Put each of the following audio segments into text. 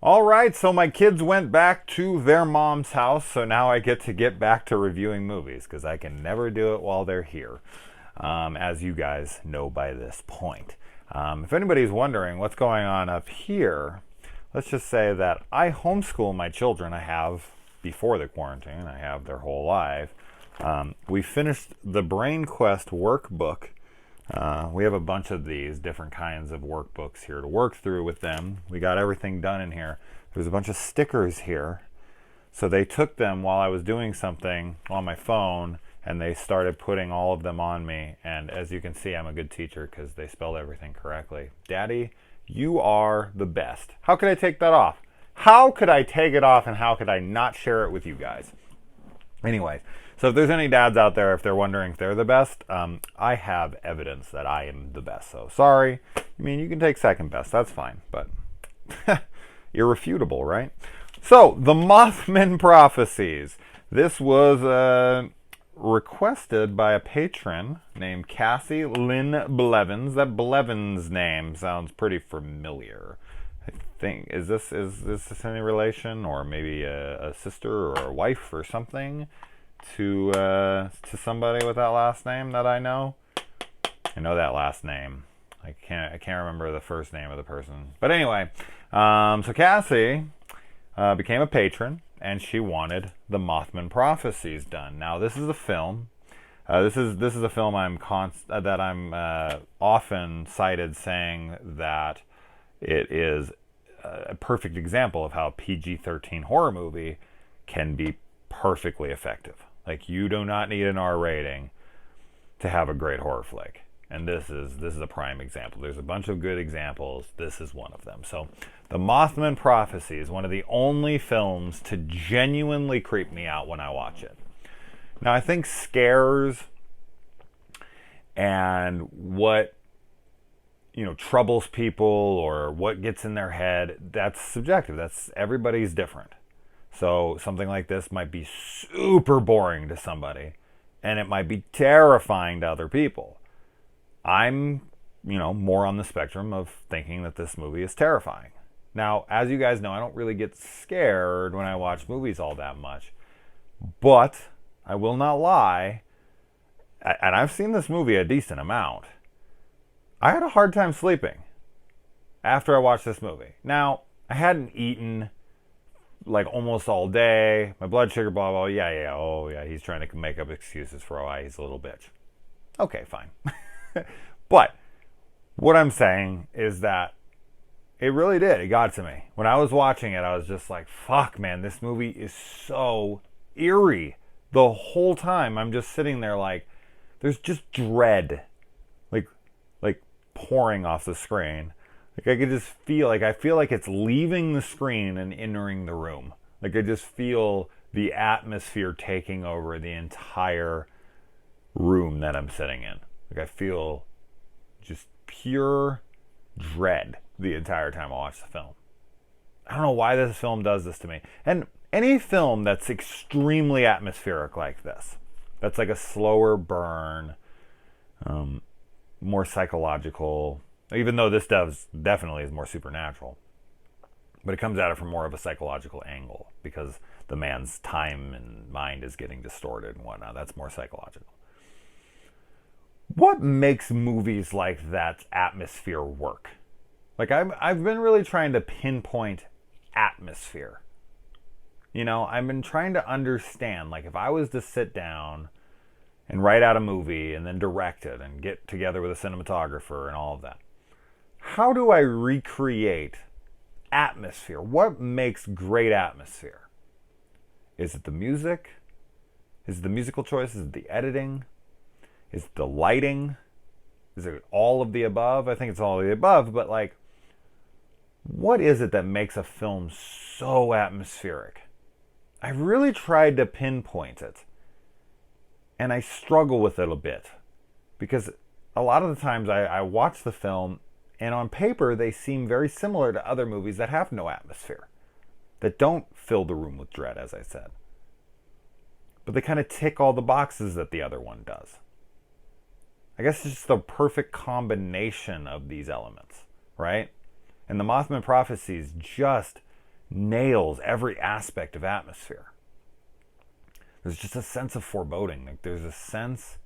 All right, so my kids went back to their mom's house, so now I get back to reviewing movies because I can never do it while they're here, as you guys know by this point. If anybody's wondering what's going on up here, let's just say that I homeschool my children. I have before the quarantine, I have their whole life. We finished the Brain Quest workbook. We have a bunch of these different kinds of workbooks here to work through with them. We got everything done in here. There's a bunch of stickers here. So they took them while I was doing something on my phone and they started putting all of them on me. And as you can see, I'm a good teacher because they spelled everything correctly. Daddy, you are the best. How could I take that off? How could I take it off and how could I not share it with you guys? Anyways, so if there's any dads out there, if they're wondering if they're the best, I have evidence that I am the best. So sorry. I mean, you can take second best. That's fine. But irrefutable, right? So, the Mothman Prophecies. This was requested by a patron named Cassie Lynn Blevins. That Blevins name sounds pretty familiar. I think is this any relation, or maybe a sister or a wife or something to somebody with that last name that I know? I know that last name. I can't remember the first name of the person. But anyway, so Cassie became a patron, and she wanted the Mothman Prophecies done. Now this is a film. This is a film that I'm often cited saying that it is a perfect example of how a PG-13 horror movie can be perfectly effective. Like, you do not need an R rating to have a great horror flick. And this is a prime example. There's a bunch of good examples. This is one of them. So, The Mothman Prophecy is one of the only films to genuinely creep me out when I watch it. Now, I think scares and what troubles people or what gets in their head, that's subjective. That's everybody's different. So something like this might be super boring to somebody and it might be terrifying to other people. I'm, more on the spectrum of thinking that this movie is terrifying. Now, as you guys know, I don't really get scared when I watch movies all that much. But I will not lie, and I've seen this movie a decent amount. I had a hard time sleeping after I watched this movie. Now, I hadn't eaten like almost all day. My blood sugar, blah, blah, yeah. Oh, yeah, he's trying to make up excuses for why he's a little bitch. Okay, fine. But what I'm saying is that it really did. It got to me. When I was watching it, I was just like, fuck, man, this movie is so eerie. The whole time, I'm just sitting there like, there's just dread. Like pouring off the screen. Like, I could just feel like it's leaving the screen and entering the room. Like, I just feel the atmosphere taking over the entire room that I'm sitting in. Like, I feel just pure dread the entire time I watch the film. I don't know why this film does this to me. And any film that's extremely atmospheric like this, that's like a slower burn, more psychological, even though this definitely is more supernatural, but it comes at it from more of a psychological angle because the man's time and mind is getting distorted and whatnot. That's more psychological. What makes movies like that atmosphere work? Like, I've been really trying to pinpoint atmosphere. I've been trying to understand, like, if I was to sit down and write out a movie and then direct it and get together with a cinematographer and all of that, how do I recreate atmosphere? What makes great atmosphere? Is it the music? Is it the musical choice? Is it the editing? Is it the lighting? Is it all of the above? I think it's all of the above, but like, what is it that makes a film so atmospheric? I really tried to pinpoint it, and I struggle with it a bit because a lot of the times I watch the film and on paper they seem very similar to other movies that have no atmosphere, that don't fill the room with dread, as I said. But they kind of tick all the boxes that the other one does. I guess it's just the perfect combination of these elements, right? And the Mothman Prophecies just nails every aspect of atmosphere. There's just a sense of foreboding. Like there's a sense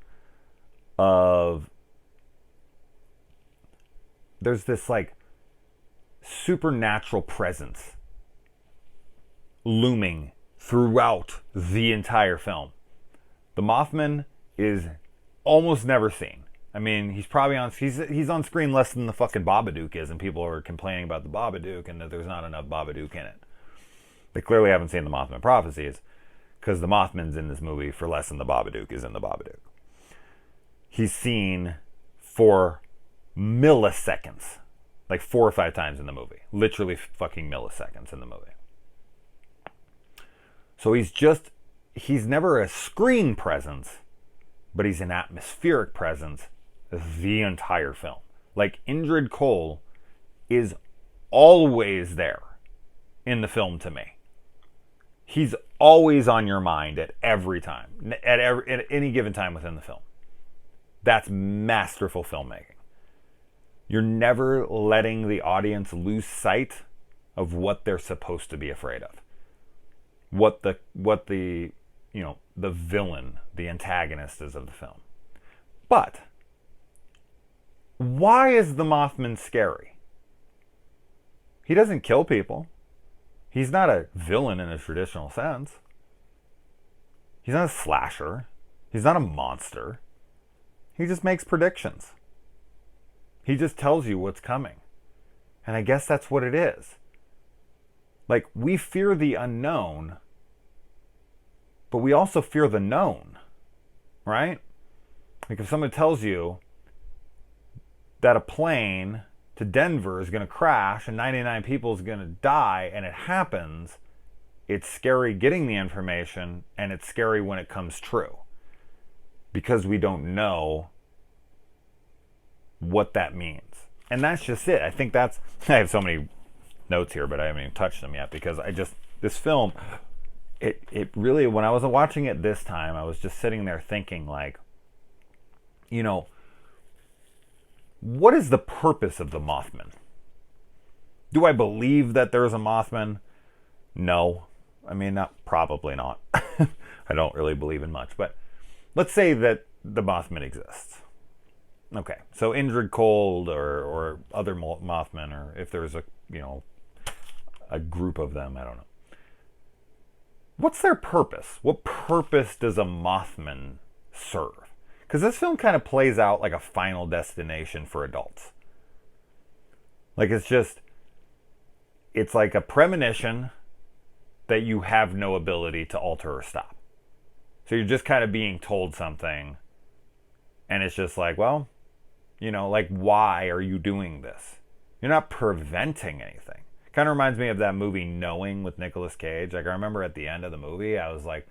of, there's this like supernatural presence looming throughout the entire film. The Mothman is almost never seen. I mean, he's probably on, he's on screen less than the fucking Babadook is, and people are complaining about the Babadook and that there's not enough Babadook in it. They clearly haven't seen the Mothman Prophecies, because the Mothman's in this movie for less than the Babadook is in the Babadook. He's seen for milliseconds, like 4 or 5 times in the movie. Literally fucking milliseconds in the movie. So he's never a screen presence, but he's an atmospheric presence the entire film. Like Indrid Cold is always there in the film to me. He's always on your mind at every time, at any given time within the film. That's masterful filmmaking. You're never letting the audience lose sight of what they're supposed to be afraid of. What the the villain, the antagonist is of the film. But why is the Mothman scary? He doesn't kill people. He's not a villain in a traditional sense. He's not a slasher. He's not a monster. He just makes predictions. He just tells you what's coming. And I guess that's what it is. Like, we fear the unknown, but we also fear the known, right? Like, if someone tells you that a plane to Denver is going to crash and 99 people is going to die, and it happens, it's scary getting the information, and it's scary when it comes true, because we don't know what that means. And that's just it. I think that's, I have so many notes here, but I haven't even touched them yet, because this film, it really, when I was watching it this time, I was just sitting there thinking, like, what is the purpose of the Mothman? Do I believe that there's a Mothman? No. I mean, probably not. I don't really believe in much, but let's say that the Mothman exists. Okay, so Indrid Cold or other Mothmen, or if there's a group of them, I don't know. What's their purpose? What purpose does a Mothman serve? Because this film kind of plays out like a Final Destination for adults. Like, it's like a premonition that you have no ability to alter or stop. So you're just kind of being told something, and it's just like, well, like, why are you doing this? You're not preventing anything. Kind of reminds me of that movie Knowing with Nicolas Cage. Like, I remember at the end of the movie, I was like,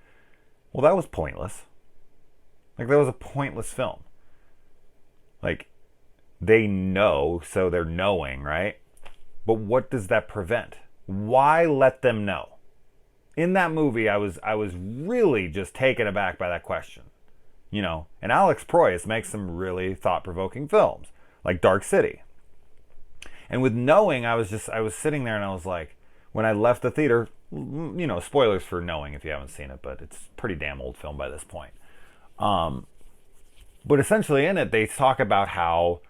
well, that was pointless. Like, that was a pointless film. Like, they know, so they're knowing, right? But what does that prevent? Why let them know? In that movie, I was really just taken aback by that question. And Alex Proyas makes some really thought-provoking films, like Dark City. And with Knowing, I was sitting there and I was like, when I left the theater, spoilers for Knowing if you haven't seen it, but it's a pretty damn old film by this point. But essentially in it, they talk about how,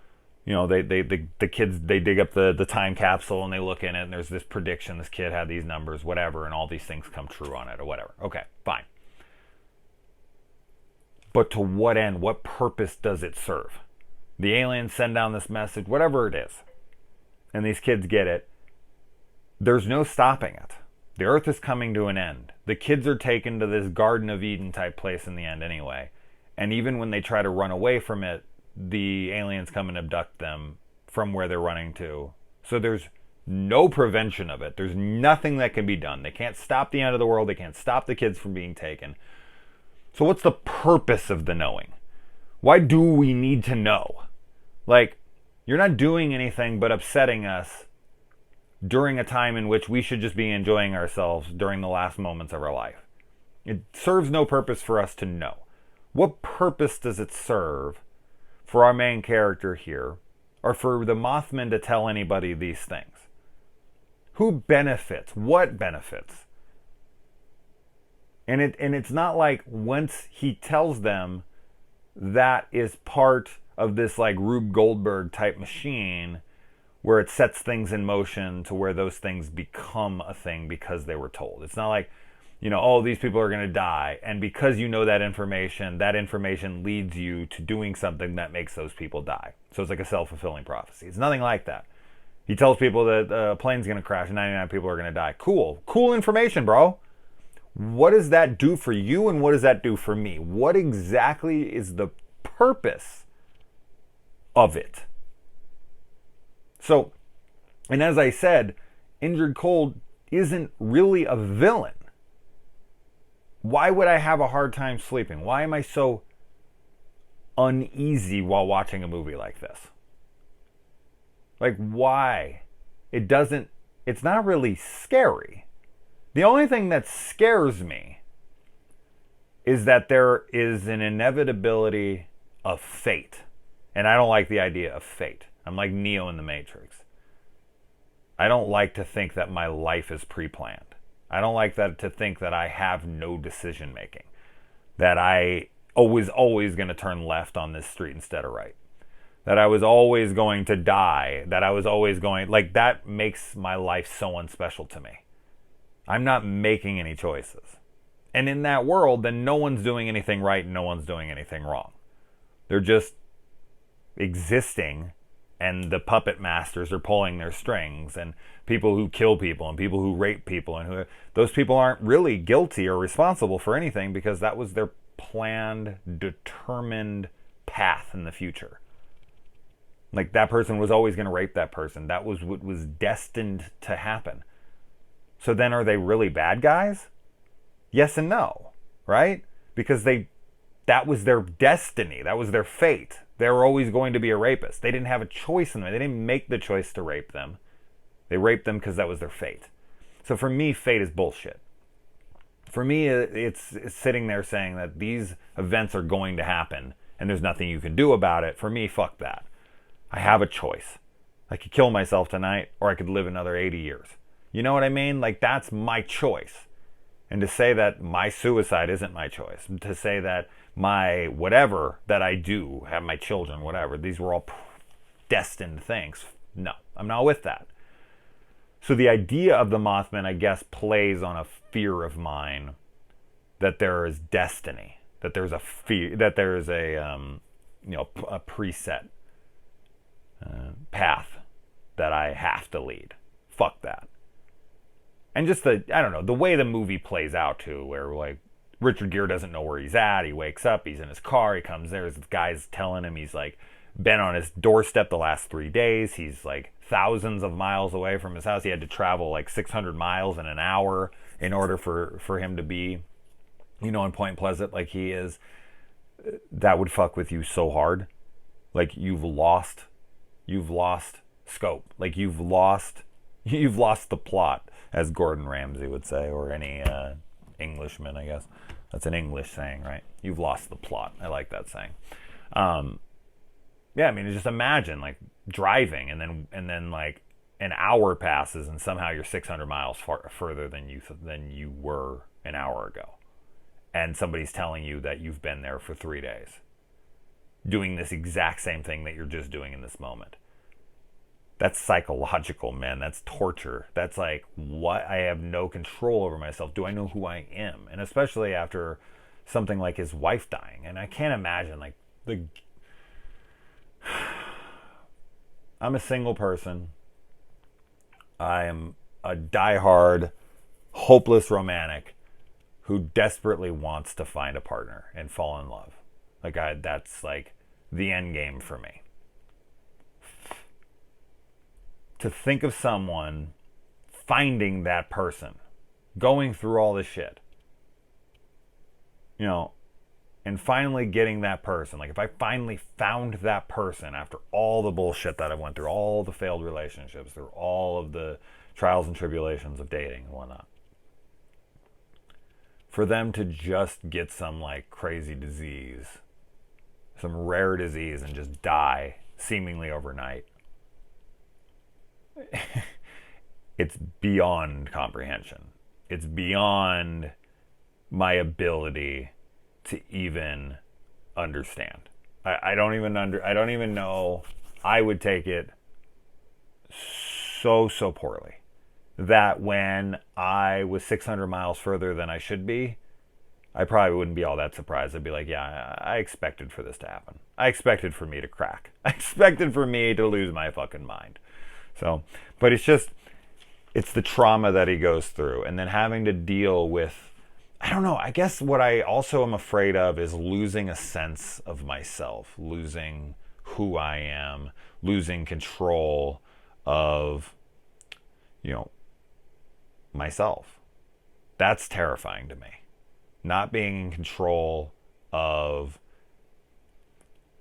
the kids, they dig up the time capsule and they look in it and there's this prediction, this kid had these numbers, whatever, and all these things come true on it or whatever. Okay, fine. But to what end? What purpose does it serve? The aliens send down this message, whatever it is, and these kids get it. There's no stopping it. The earth is coming to an end. The kids are taken to this Garden of Eden type place in the end anyway. And even when they try to run away from it, the aliens come and abduct them from where they're running to. So there's no prevention of it. There's nothing that can be done. They can't stop the end of the world. They can't stop the kids from being taken. So what's the purpose of the knowing? Why do we need to know? Like, you're not doing anything but upsetting us during a time in which we should just be enjoying ourselves during the last moments of our life. It serves no purpose for us to know. What purpose does it serve for our main character here, or for the Mothman to tell anybody these things? Who benefits? What benefits? And it's not like once he tells them that is part of this like Rube Goldberg type machine where it sets things in motion to where those things become a thing because they were told. It's not like, oh, these people are going to die. And because you know that information leads you to doing something that makes those people die. So it's like a self-fulfilling prophecy. It's nothing like that. He tells people that a plane's going to crash and 99 people are going to die. Cool. Cool information, bro. What does that do for you and what does that do for me? What exactly is the purpose of it? So, and as I said, Injured Cold isn't really a villain. Why would I have a hard time sleeping? Why am I so uneasy while watching a movie like this? Like, why? It's not really scary. The only thing that scares me is that there is an inevitability of fate. And I don't like the idea of fate. I'm like Neo in the Matrix. I don't like to think that my life is pre-planned. I don't like to think that I have no decision making. That I was always going to turn left on this street instead of right. That I was always going to die. That I was always going... Like, that makes my life so unspecial to me. I'm not making any choices. And in that world, then no one's doing anything right and no one's doing anything wrong. They're just existing, and the puppet masters are pulling their strings, and people who kill people and people who rape people, and those people aren't really guilty or responsible for anything because that was their planned, determined path in the future. Like, that person was always going to rape that person. That was what was destined to happen. So then are they really bad guys? Yes and no, right? Because that was their destiny. That was their fate. They were always going to be a rapist. They didn't have a choice in them. They didn't make the choice to rape them. They raped them because that was their fate. So for me, fate is bullshit. For me, it's sitting there saying that these events are going to happen and there's nothing you can do about it. For me, fuck that. I have a choice. I could kill myself tonight or I could live another 80 years. You know what I mean? Like, that's my choice. And to say that my suicide isn't my choice, to say that my whatever that I do, have my children, whatever, these were all destined things. No, I'm not with that. So the idea of the Mothman, I guess, plays on a fear of mine that there is destiny, that there's a fear, that there is a preset path that I have to lead. Fuck that. And just the way the movie plays out too, where like Richard Gere doesn't know where he's at. He wakes up, he's in his car, he comes there, this guy's telling him he's like been on his doorstep the last 3 days. He's like thousands of miles away from his house. He had to travel like 600 miles in an hour in order for him to be, in Point Pleasant like he is. That would fuck with you so hard. Like you've lost scope. Like you've lost the plot, as Gordon Ramsay would say, or any Englishman, I guess. That's an English saying, right? You've lost the plot. I like that saying. Yeah, I mean, just imagine like driving and then like an hour passes and somehow you're 600 miles further than you were an hour ago, and somebody's telling you that you've been there for 3 days, doing this exact same thing that you're just doing in this moment. That's psychological, man. That's torture. That's like, what? I have no control over myself. Do I know who I am? And especially after something like his wife dying. And I can't imagine, like, I'm a single person. I am a diehard, hopeless romantic who desperately wants to find a partner and fall in love. That's like the end game for me. To think of someone finding that person, going through all this shit, and finally getting that person. Like, if I finally found that person after all the bullshit that I went through, all the failed relationships, through all of the trials and tribulations of dating and whatnot, for them to just get some like crazy disease, some rare disease, and just die seemingly overnight. it's beyond comprehension. It's beyond my ability to even understand. I don't even I don't even know. I would take it so poorly that when I was 600 miles further than I should be, I probably wouldn't be all that surprised. I'd be like, yeah, I expected for this to happen. I expected for me to crack. I expected for me to lose my fucking mind. So, but it's the trauma that he goes through, and then having to deal with, I don't know, I guess what I also am afraid of is losing a sense of myself, losing who I am, losing control of, myself. That's terrifying to me. Not being in control of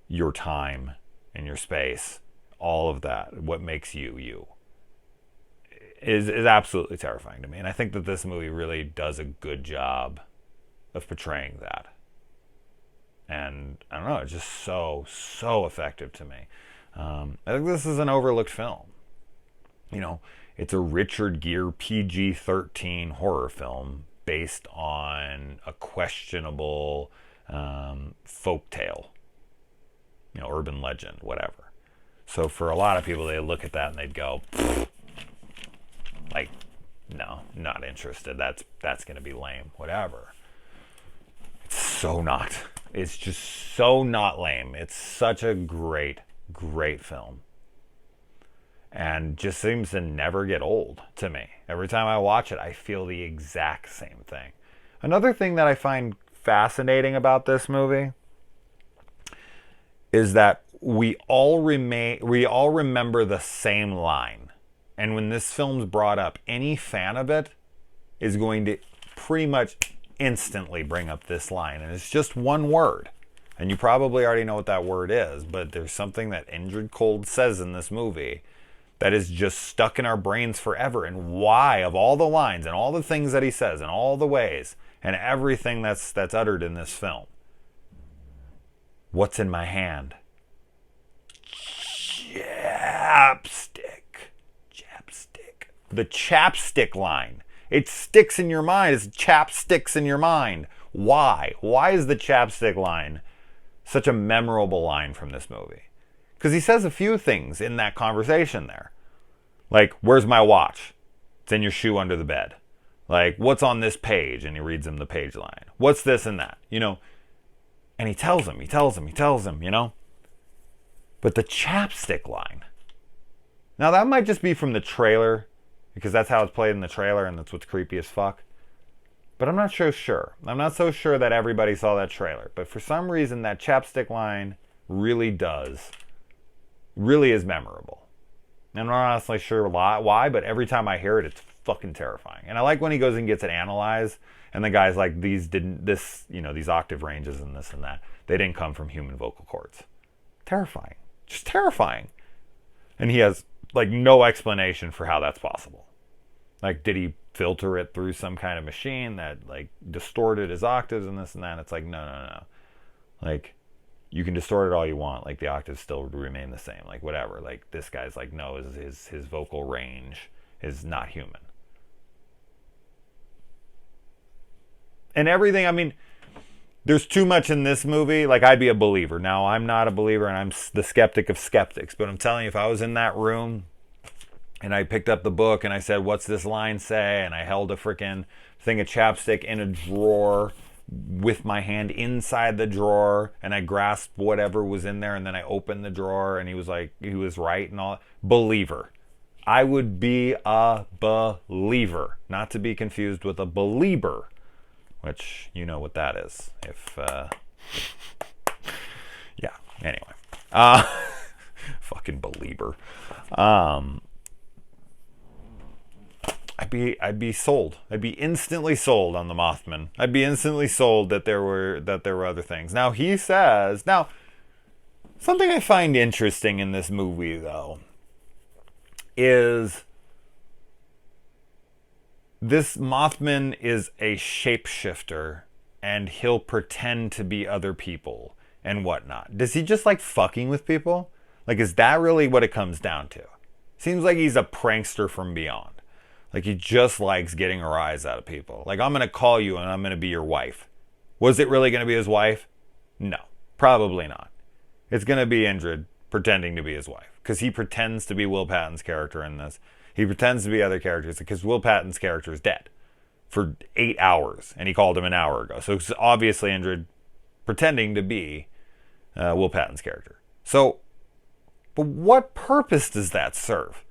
your time and your space, all of that, what makes you you, is absolutely terrifying to me. And I think that this movie really does a good job of portraying that. And I don't know, it's just so effective to me. I think this is an overlooked film. It's a Richard Gere PG-13 horror film based on a questionable folk tale, urban legend, whatever. So for a lot of people, they look at that and they'd go, like, no, not interested. That's going to be lame, whatever. It's so not. It's just so not lame. It's such a great film. And just seems to never get old to me. Every time I watch it, I feel the exact same thing. Another thing that I find fascinating about this movie is that we all remember the same line. And when this film's brought up, any fan of it is going to pretty much instantly bring up this line. And it's just one word. And you probably already know what that word is, but there's something that Indrid Cold says in this movie that is just stuck in our brains forever. And why, of all the lines and all the things that he says and all the ways and everything that's uttered in this film, what's in my hand? Chapstick. The chapstick line. It sticks in your mind. It's chapsticks in your mind. Why? Why is the chapstick line such a memorable line from this movie? Because he says a few things in that conversation there. Like, where's my watch? It's in your shoe under the bed. Like, what's on this page? And he reads him the page line. What's this and that? And he tells him. But the chapstick line. Now, that might just be from the trailer, because that's how it's played in the trailer, and that's what's creepy as fuck. But I'm not so sure. I'm not so sure that everybody saw that trailer. But for some reason, that chapstick line really is memorable. I'm not honestly sure why, but every time I hear it, it's fucking terrifying. And I like when he goes and gets it analyzed, and the guy's like, these octave ranges and this and that, they didn't come from human vocal cords. Terrifying. Just terrifying. And he has, like, no explanation for how that's possible. Like, did he filter it through some kind of machine that, like, distorted his octaves and this and that? It's like, no. Like, you can distort it all you want. Like, the octaves still remain the same. Like, whatever. Like, this guy's like, no, his vocal range is not human. And everything, I mean, there's too much in this movie. Like, I'd be a believer. Now, I'm not a believer, and I'm the skeptic of skeptics. But I'm telling you, if I was in that room and I picked up the book and I said, what's this line say? And I held a freaking thing of chapstick in a drawer with my hand inside the drawer, and I grasped whatever was in there, and then I opened the drawer, and he was right and all. Believer. I would be a believer. Not to be confused with a believer, which you know what that is. Yeah, anyway. Fucking believer. I'd be sold. I'd be instantly sold on the Mothman. I'd be instantly sold that there were other things. Now he says, something I find interesting in this movie though is this Mothman is a shapeshifter, and he'll pretend to be other people and whatnot. Does he just like fucking with people? Like, is that really what it comes down to? Seems like he's a prankster from beyond. Like, he just likes getting a rise out of people. Like, I'm going to call you and I'm going to be your wife. Was it really going to be his wife? No, probably not. It's going to be Indrid pretending to be his wife. Because he pretends to be Will Patton's character in this. He pretends to be other characters because Will Patton's character is dead for 8 hours. And he called him an hour ago. So it's obviously Indrid pretending to be Will Patton's character. So, but what purpose does that serve?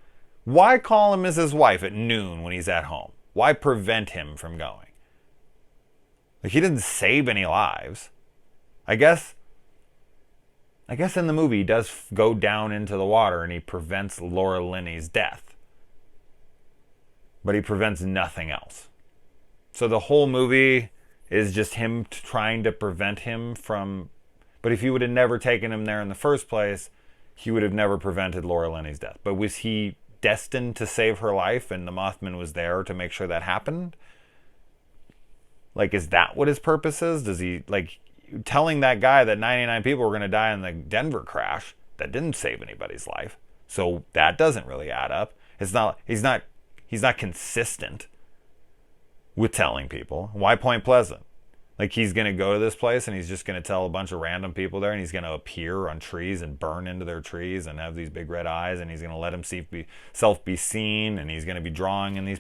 Why call him as his wife at noon when he's at home? Why prevent him from going? Like, he didn't save any lives. I guess in the movie he does go down into the water and he prevents Laura Linney's death. But he prevents nothing else. So the whole movie is just him trying to prevent him from... But if he would have never taken him there in the first place, he would have never prevented Laura Linney's death. But was he destined to save her life and the Mothman was there to make sure that happened? Like, is that what his purpose is? Does he, like, telling that guy that 99 people were going to die in the Denver crash, that didn't save anybody's life. So that doesn't really add up. He's not consistent with telling people. Why Point Pleasant? Like, he's going to go to this place and he's just going to tell a bunch of random people there and he's going to appear on trees and burn into their trees and have these big red eyes and he's going to let himself be seen and he's going to be drawing in these...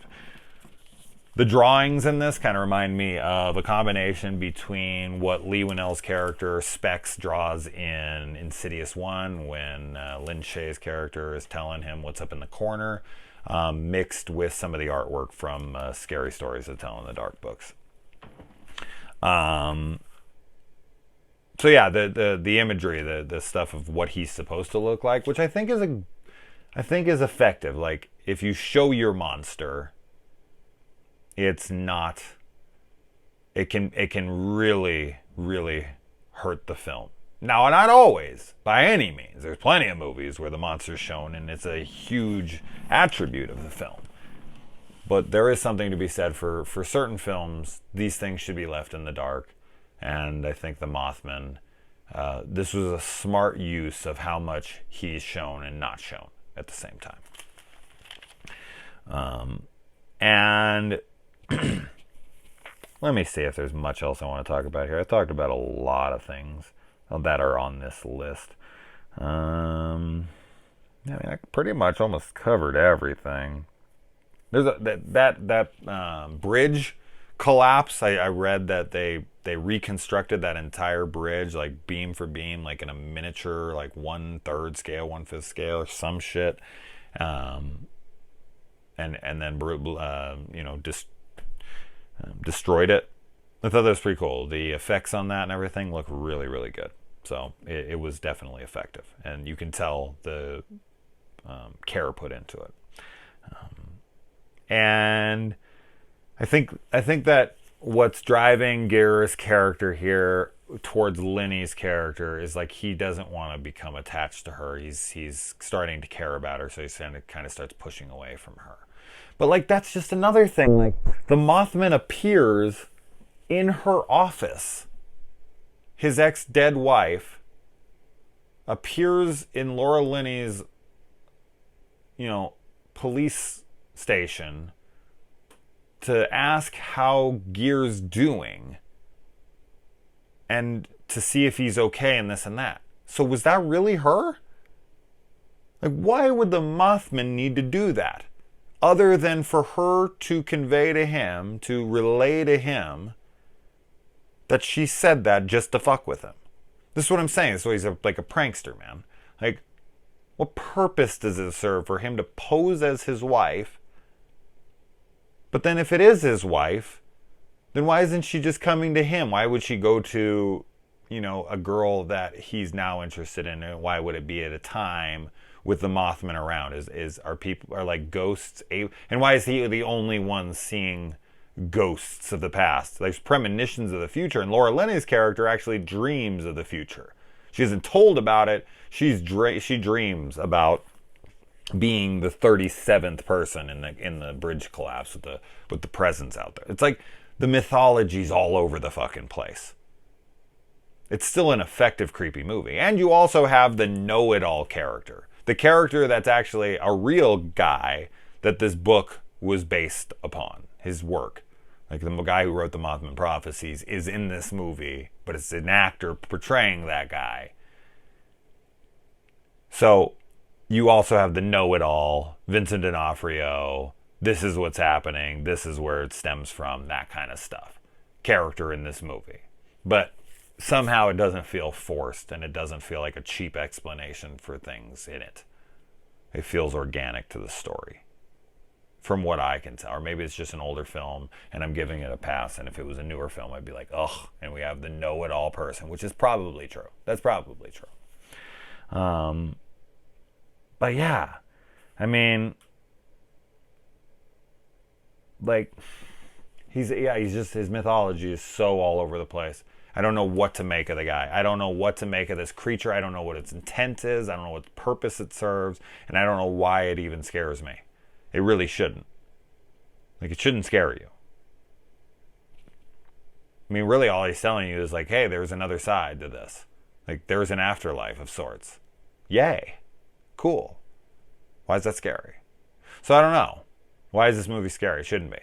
The drawings in this kind of remind me of a combination between what Lee Winnell's character Specs draws in Insidious 1 when Lin Shaye's character is telling him what's up in the corner, mixed with some of the artwork from Scary Stories to Tell in the Dark books. So yeah, the imagery, the stuff of what he's supposed to look like, which I think is effective. Like, if you show your monster, it can really, really hurt the film. Now, not always, by any means. There's plenty of movies where the monster's shown and it's a huge attribute of the film. But there is something to be said for certain films. These things should be left in the dark. And I think the Mothman, this was a smart use of how much he's shown and not shown at the same time. And let me see if there's much else I want to talk about here. I talked about a lot of things that are on this list. I mean, I pretty much almost covered everything. There's that bridge collapse. I read that they reconstructed that entire bridge, like beam for beam, like in a miniature, like 1/3 scale, 1/5 scale, or some shit. And then destroyed it. I thought that was pretty cool. The effects on that and everything look really, really good. So it was definitely effective, and you can tell the care put into it. And I think that what's driving Gear's character here towards Linny's character is like he doesn't want to become attached to her. He's starting to care about her, so he kind of starts pushing away from her. But like that's just another thing. Like the Mothman appears in her office. His ex-dead wife appears in Laura Linney's, police station to ask how Gear's doing and to see if he's okay and this and that. So was that really her? Like, why would the Mothman need to do that? Other than for her to convey to him, to relay to him, that she said that just to fuck with him. This is what I'm saying. So he's like a prankster, man. Like, what purpose does it serve for him to pose as his wife? But then if it is his wife, then why isn't she just coming to him? Why would she go to, a girl that he's now interested in? And why would it be at a time with the Mothman around? Are like ghosts? And why is he the only one seeing ghosts of the past? There's premonitions of the future, and Laura Linney's character actually dreams of the future. She isn't told about it. She dreams about being the 37th person in the bridge collapse with the presence out there. It's like the mythology's all over the fucking place. It's still an effective creepy movie. And you also have the know-it-all character. The character that's actually a real guy that this book was based upon, his work. Like the guy who wrote the Mothman Prophecies is in this movie, but it's an actor portraying that guy. So you also have the know-it-all, Vincent D'Onofrio, this is what's happening, this is where it stems from, that kind of stuff. Character in this movie. But somehow it doesn't feel forced, and it doesn't feel like a cheap explanation for things in it. It feels organic to the story, from what I can tell. Or maybe it's just an older film, and I'm giving it a pass, and if it was a newer film, I'd be like, ugh, and we have the know-it-all person, which is probably true. That's probably true. But yeah, I mean, like, he's just, his mythology is so all over the place. I don't know what to make of the guy. I don't know what to make of this creature. I don't know what its intent is. I don't know what purpose it serves. And I don't know why it even scares me. It really shouldn't. Like, it shouldn't scare you. I mean, really all he's telling you is like, hey, there's another side to this. Like, there's an afterlife of sorts. Yay. Cool. Why is that scary? So I don't know. Why is this movie scary? It shouldn't be.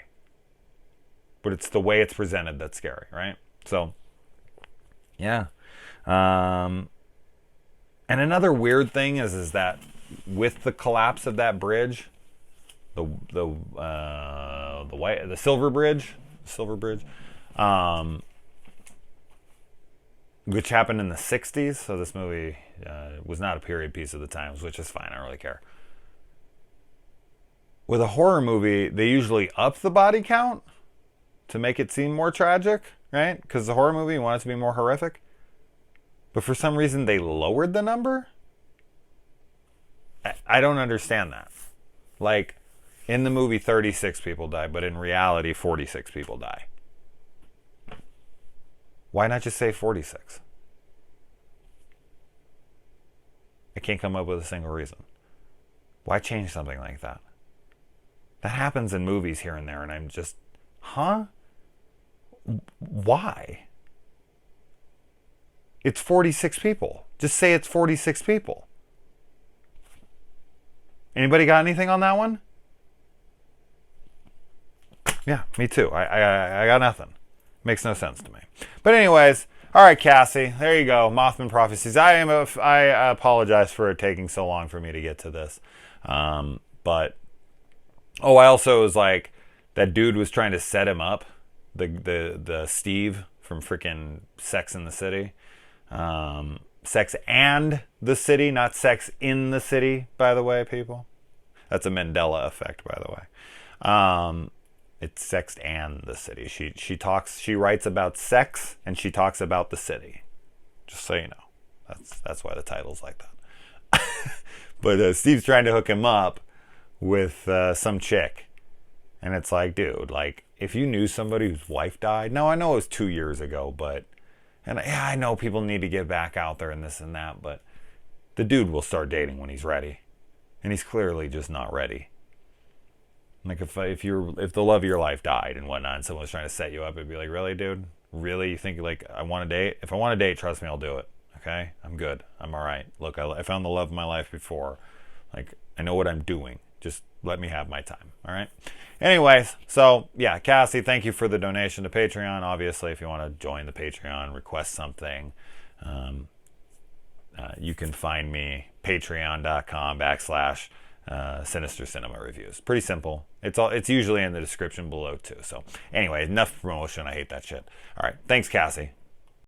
But it's the way it's presented that's scary, right? So, yeah. And another weird thing is that with the collapse of that bridge, the Silver Bridge, which happened in the 60s. So this movie was not a period piece of the times, which is fine. I don't really care. With a horror movie, they usually up the body count to make it seem more tragic, right? Because the horror movie, you want it to be more horrific. But for some reason, they lowered the number? I don't understand that. Like, in the movie, 36 people die, but in reality, 46 people die. Why not just say 46? I can't come up with a single reason. Why change something like that? That happens in movies here and there, and I'm just, huh? Why? It's 46 people. Just say it's 46 people. Anybody got anything on that one? Yeah, me too. I got nothing. Makes no sense to me. But anyways, all right, Cassie, there you go. Mothman Prophecies. I apologize for it taking so long for me to get to this. But I also was like, that dude was trying to set him up. The Steve from freaking Sex and the City. Sex and the City, not Sex in the City, by the way, people. That's a Mandela effect, by the way. It's Sex and the City. She writes about sex and she talks about the city. Just so you know. That's why the title's like that. But Steve's trying to hook him up with some chick. And it's like, dude, like, if you knew somebody whose wife died, now I know it was 2 years ago, but, and yeah, I know people need to get back out there and this and that, but the dude will start dating when he's ready. And he's clearly just not ready. Like, if the love of your life died and whatnot, and someone was trying to set you up, it'd be like, really, dude? Really? You think, like, I want to date? If I want to date, trust me, I'll do it. Okay? I'm good. I'm all right. Look, I found the love of my life before. Like, I know what I'm doing. Just let me have my time. All right? Anyways, so, yeah, Cassie, thank you for the donation to Patreon. Obviously, if you want to join the Patreon, request something, you can find me, patreon.com/Sinister Cinema Reviews. Pretty simple. It's usually in the description below, too. So, anyway, enough promotion. I hate that shit. All right. Thanks, Cassie.